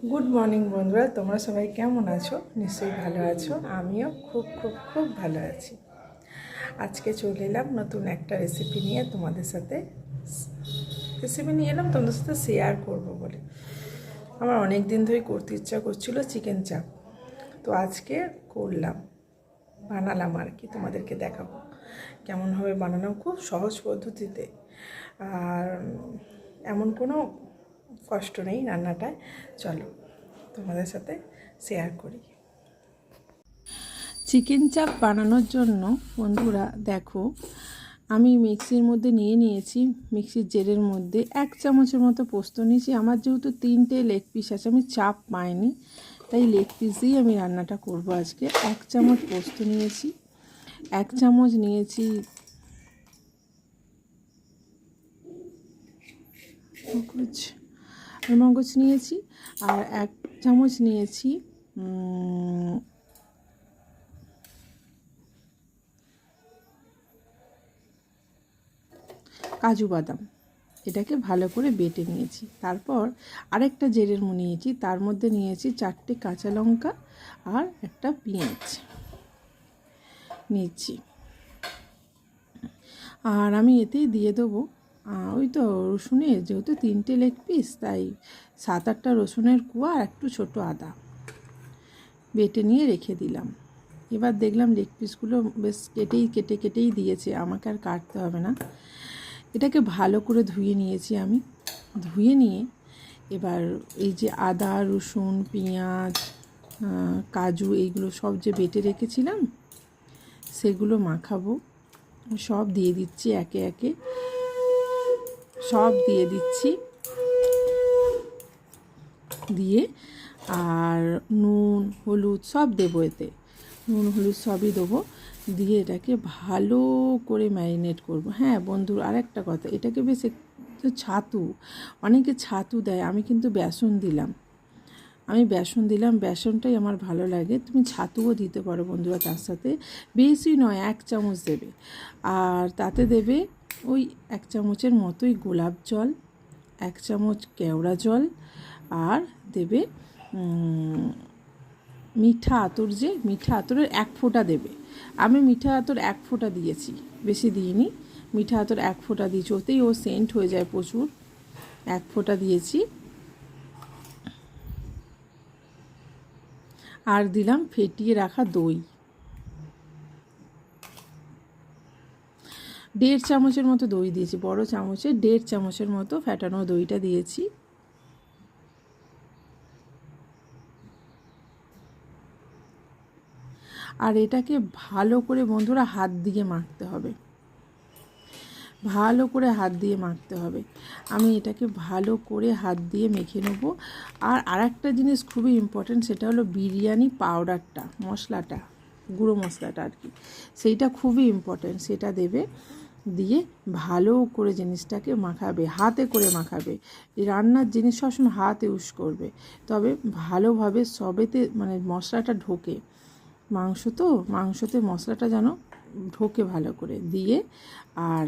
Good morning বন্ধুরা, তোমরা সবাই কেমন আছো? নিশ্চয়ই ভালো আছো। আমিও খুব খুব খুব ভালো আছি। আজকে চলে এলাম নতুন একটা রেসিপি নিয়ে তোমাদের সাথে শেয়ার করব বলে। আমার অনেক দিন ধরে করতে ইচ্ছা করছিল চিকেন চাপ, তো আজকে বানালাম আর কি। তোমাদেরকে দেখাবো কেমনভাবে বানানো, খুব সহজ পদ্ধতিতে। আর এমন কোনো কষ্ট নেই রান্নাটায়। চলো তোমাদের সাথে শেয়ার করি। চিকেন চাপ বানানোর জন্য বন্ধুরা দেখো, আমি মিক্সির মধ্যে নিয়েছি, মিক্সির জারের মধ্যে 1 চামচের মতো পোস্ত নিয়েছি। আমার যেহেতু 3টে লেগ পিস আছে, আমি চাপ পাইনি, তাই লেগ পিস দিয়েই আমি রান্নাটা করব আজকে। 1 চামচ পোস্ত নিয়েছি, 1 চামচ নিয়েছি মগজ নিয়েছি, আর 1 চামচ নিয়েছি কাজু বাদাম। এটাকে ভালো করে বেটে নিয়েছি। তারপর আরেকটা জেরের নিয়েছি, তার মধ্যে নিয়েছি 4টে কাঁচা লঙ্কা আর একটা পেঁয়াজ নিয়েছি। আর আমি এতেই দিয়ে দেবো ওই তো রসুনের, যেহেতু 3টে লেগ পিস তাই 7-8টা রসুনের কোয়া আর একটু ছোটো আদা বেটে নিয়ে রেখে দিলাম। এবার দেখলাম লেগ পিসগুলো বেশ কেটেই দিয়েছে, আমাকে আর কাটতে হবে না। এটাকে ভালো করে ধুয়ে নিয়েছি আমি। ধুয়ে নিয়ে এবার এই যে আদা, রসুন, পেঁয়াজ, কাজু, এইগুলো সব যে বেটে রেখেছিলাম সেগুলো মাখাবো। সব দিয়ে দিচ্ছি, একে একে সব দিয়ে দিচ্ছি। দিয়ে আর নুন হলুদ সব দেবো, এতে নুন হলুদ সবই দেবো। দিয়ে এটাকে ভালো করে ম্যারিনেট করব। হ্যাঁ বন্ধুরা, আরেকটা কথা, এটাকে বেশ একটু অনেকে ছাতু দেয়, আমি কিন্তু বেসন দিলাম। বেসনটাই আমার ভালো লাগে। তুমি ছাতুও দিতে পারো বন্ধুরা তার সাথে, বেশি নয়, 1 চামচ দেবে। আর তাতে দেবে ওই 1 চামচের মতোই গোলাপ জল, 1 চামচ কেওড়া জল, আর দেবে মিঠা আতরের 1 ফোঁটা দেবে। আমি মিঠা আতর 1 ফোঁটা দিয়েছি, বেশি দিইনি। মিঠা আতর 1 ফোঁটা দিয়েছি, ওতেই ও সেন্ট হয়ে যায় প্রচুর। 1 ফোঁটা দিয়েছি। আর দিলাম ফেটিয়ে রাখা দই, 1.5 চামচের মতো দই দিয়েছি। বড় চামচে 1.5 চামচের মতো ফেটানো দইটা দিয়েছি। আর এটাকে ভালো করে বন্ধুরা হাত দিয়ে মাখতে হবে, আমি এটাকে ভালো করে হাত দিয়ে মেখে নেব। আর আরেকটা জিনিস খুবই ইম্পর্ট্যান্ট, সেটা হলো বিরিয়ানি পাউডারটা, মশলাটা, গুঁড়ো মশলাটা আর কি, সেইটা খুবই ইম্পর্ট্যান্ট, সেটা দেবে। দিয়ে ভালো করে জিনিসটাকে মাখাবে, হাতে করে মাখাবে। এই রান্নার জিনিস সবসময় হাত ইউজ করবে, তবে ভালোভাবে সবেতে মানে মশলাটা ঢোকে। মাংসতে মশলাটা যেন ঢোকে ভালো করে। দিয়ে আর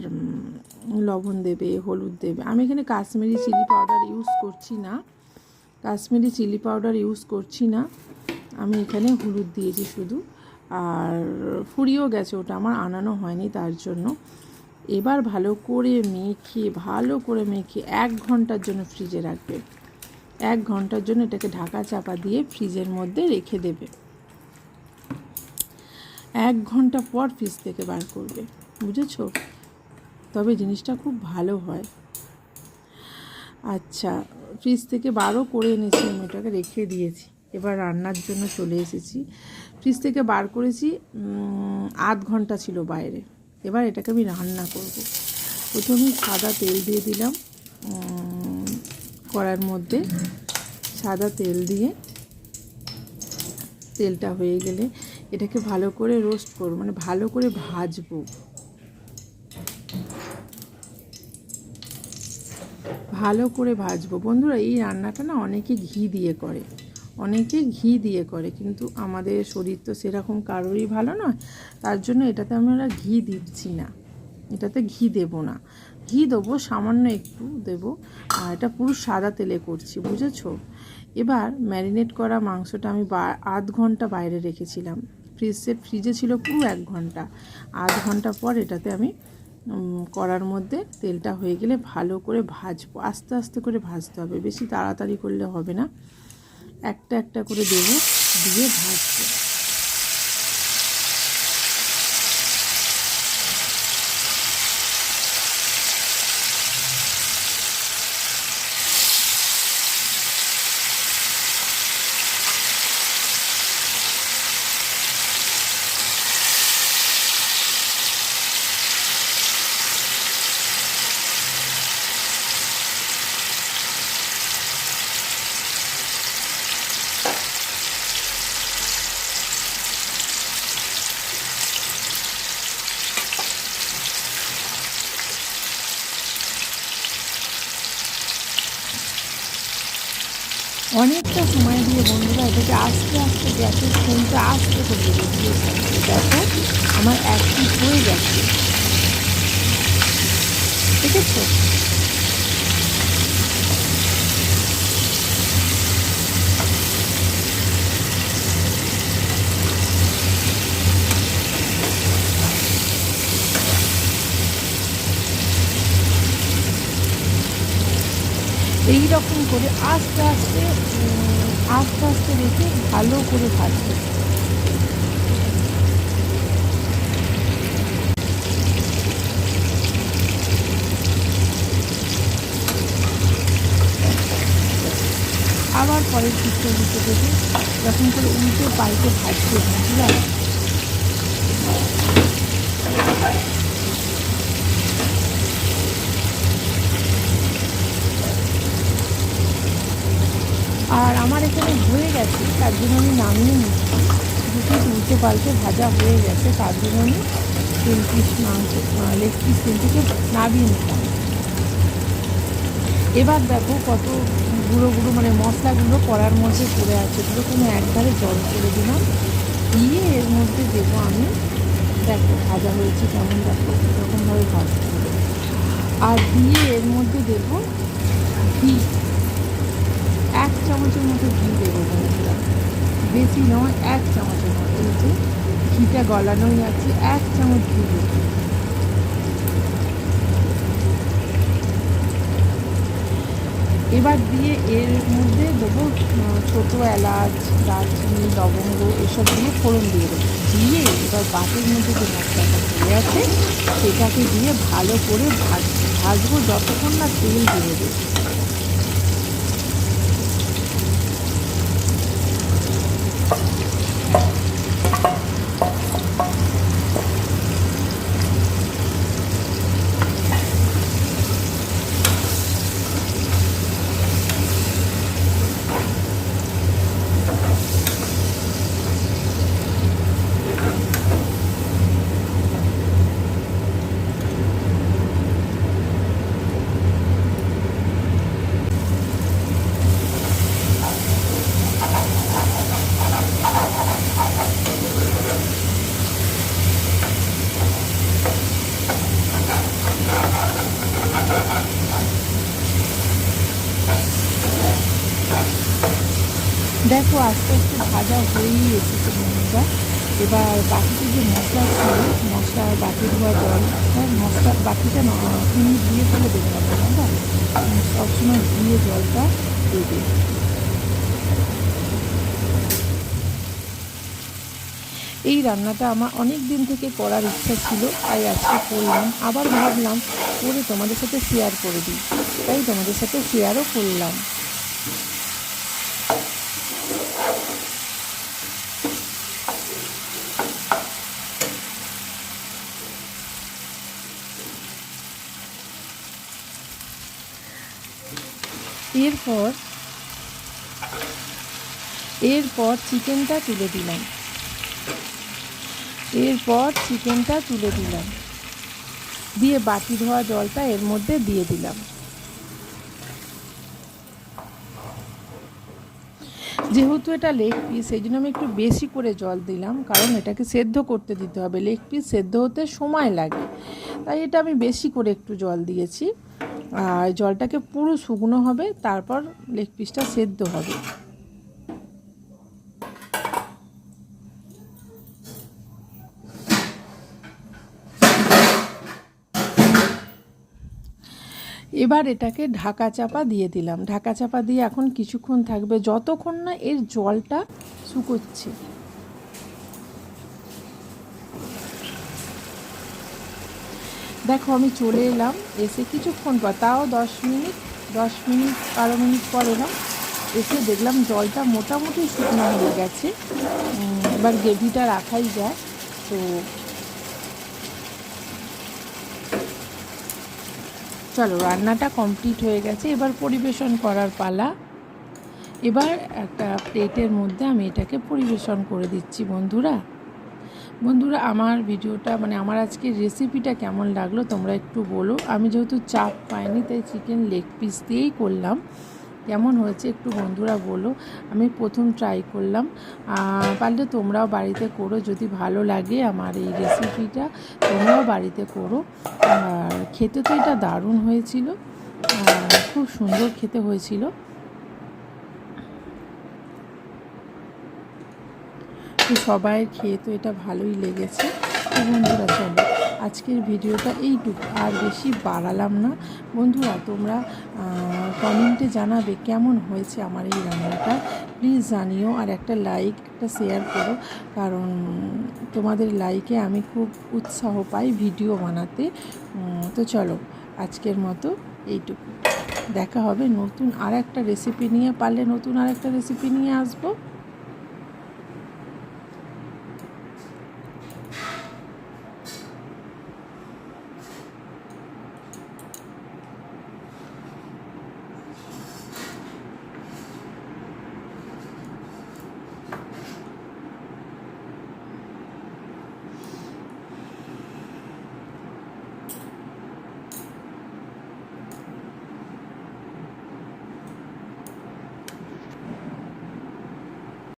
লবণ দেবে, হলুদ দেবে। আমি এখানে কাশ্মীরি চিলি পাউডার ইউজ করছি না, আমি এখানে হলুদ দিয়েছি শুধু। আর ফুরিয়েও গেছে, ওটা আমার আনানো হয়নি তার জন্য। এবার ভালো করে মেখে 1 ঘন্টার জন্য ফ্রিজে রাখবে। 1 ঘন্টার জন্য এটাকে ঢাকা চাপা দিয়ে ফ্রিজের মধ্যে রেখে দেবে। 1 ঘন্টা পর ফ্রিজ থেকে বার করবে, বুঝেছো? তবে জিনিসটা খুব ভালো হয়। আচ্ছা, ফ্রিজ থেকে বারও করে এনেছি, আমি ওটাকে রেখে দিয়েছি। এবার রান্নার জন্য চলে এসেছি। ফ্রিজ থেকে বার করেছি, আধ ঘন্টা ছিল বাইরে। এবার এটাকে আমি রান্না করব। প্রথমে সাদা তেল দিয়ে দিলাম কড়াইয়ের মধ্যে। সাদা তেল দিয়ে তেলটা হয়ে গেলে এটাকে ভালো করে রোস্ট করব, মানে ভালো করে ভাজবো। বন্ধুরা, এই রান্নাটা না অনেকে ঘি দিয়ে করে, কিন্তু আমাদের শরীর তো সেরকম কারোরই ভালো নয়, তার জন্য এটাতে আমরা ঘি দিচ্ছি না, এটাতে ঘি দেব না। ঘি দেবো, সামান্য একটু দেবো, আর এটা পুরো সাদা তেলে করছি, বুঝেছো? এবার ম্যারিনেট করা মাংসটা আমি আধ ঘন্টা বাইরে রেখেছিলাম, ফ্রিজে ছিল পুরো 1 ঘন্টা। আধ ঘন্টা পর এটাতে আমি কড়ার মধ্যে তেলটা হয়ে গেলে ভালো করে ভাজবো, আস্তে আস্তে করে ভাজতে হবে, বেশি তাড়াতাড়ি করলে হবে না। একটা একটা করে দেবো, দিয়ে ভাজবো। অনেকটা সময় দিয়ে বন্ধুরা এটাকে আস্তে আস্তে গ্যাসের ফ্লেমটা আস্তে করে দেবো, দিয়ে থাকবে। দেখো আমার 1 পিঠ হয়ে গেছে, দেখেছো? এই রকম করে আস্তে আস্তে আস্তে আস্তে রেখে ভালো করে ভাজবে। আবার পরের পিঠটা দিতে দেবে, যখন করে উল্টে পাল্টে ভাজবে বন্ধুরা। আর আমার এখানে হয়ে গেছে, তার জন্য আমি নামিয়ে নিচ্ছি। দুটো উল্টে পাল্টে ভাজা হয়ে গেছে, তার জন্য আমি লেগ পিস থেকে নামিয়ে নিলাম। এবার দেখো কত গুঁড়ো গুঁড়ো মানে মশলাগুলো কড়ার মধ্যে পড়ে আছে, এগুলো কোনো একবারে জল করে দিলাম, দিয়ে এর মধ্যে দেবো আমি। দেখো ভাজা হয়েছে কেমন, দেখো এরকমভাবে ভাজতে হবে। আর দিয়ে এর মধ্যে দেবো ঘি, 1 চামচের মতো ঘি দেবো বন্ধুরা, বেশি নয়, 1 চামচের মতো। এই যে ঘিটা গলানোই আছে, 1 চামচ ঘি দেবো। এবার দিয়ে এর মধ্যে দেবো ছোটো এলাচ, দারচিনি, লবঙ্গ এসব দিয়ে ফোড়ন দিয়ে দেবো। দিয়ে এবার বাটির মধ্যে যে মশলাটা পড়ে আছে সেটাকে দিয়ে ভালো করে ভাজবো যতক্ষণ না তেল বেরোবে। দেখো আস্তে আস্তে ভাজা হয়েই এসেছে বন্ধুরা। এবার বাটিতে যে মশলা ছিল, মশলার বাটি ধোয়া জল, মশলা বাটিটা তুমি ধুয়ে ফেলে দেবে না বন্ধুরা, সবসময় ধুয়ে জলটা দেবে। এই রান্নাটা আমার অনেক দিন থেকে করার ইচ্ছা ছিল, তাই আজকে করলাম। আবার ভাবলাম করে তোমাদের সাথে শেয়ার করে দিই, তাই তোমাদের সাথে শেয়ারও করলাম। এরপর চিকেনটা তুলে দিলাম, দিয়ে বাটি ধোয়া জলটা এর মধ্যে দিয়ে দিলাম। যেহেতু এটা লেগ পিস সেই জন্য আমি একটু বেশি করে জল দিলাম, কারণ এটাকে সেদ্ধ করতে দিতে হবে, লেগ পিস সেদ্ধ হতে সময় লাগে, তাই এটা আমি বেশি করে একটু জল দিয়েছি। আর জলটাকে পুরো শুকনো হবে, তারপর লেগ পিসটা সেদ্ধ হবে। এবার এটাকে ঢাকা চাপা দিয়ে দিলাম। ঢাকা চাপা দিয়ে এখন কিছুক্ষণ থাকবে, যতক্ষণ না এর জলটা শুকোচ্ছে। দেখো আমি চলে এলাম, এসে কিছুক্ষণ পর, তাও 10 মিনিট 12 মিনিট পর এলাম, এসে দেখলাম জলটা মোটামুটি শুকনো হয়ে গেছে। এবার গ্রেভিটা রাখাই যায়। তো চলো, রান্নাটা কমপ্লিট হয়ে গেছে, এবার পরিবেশন করার পালা। এবার একটা প্লেটের মধ্যে আমি এটাকে পরিবেশন করে দিচ্ছি। বন্ধুরা আমার ভিডিওটা মানে আমার আজকের রেসিপিটা কেমন লাগলো তোমরা একটু বলো। আমি যেহেতু চাপ পাইনি তাই চিকেন লেগ পিস দিয়েই করলাম, কেমন হয়েছে একটু বন্ধুরা বলো। আমি প্রথম ট্রাই করলাম, পারলে তোমরাও বাড়িতে করো, যদি ভালো লাগে আমার এই রেসিপিটা তোমরাও বাড়িতে করো। আর খেতে তো এটা দারুণ হয়েছিল, খুব সুন্দর খেতে হয়েছিল। তো সবাই খেয়ে তো এটা ভালোই লেগেছে। তো বন্ধুরা চলো আজকের ভিডিওটা এইটুকু, আর বেশি বাড়ালাম না। বন্ধুরা তোমরা কমেন্টে জানাবে কেমন হয়েছে আমার এই রান্নাটা, প্লিজ জানিও। আর একটা লাইক একটা শেয়ার করো, কারণ তোমাদের লাইকে আমি খুব উৎসাহ পাই ভিডিও বানাতে। তো চলো আজকের মতো এইটুকু, দেখা হবে নতুন আর একটা রেসিপি নিয়ে, পারলে নতুন আর একটা রেসিপি নিয়ে আসবো।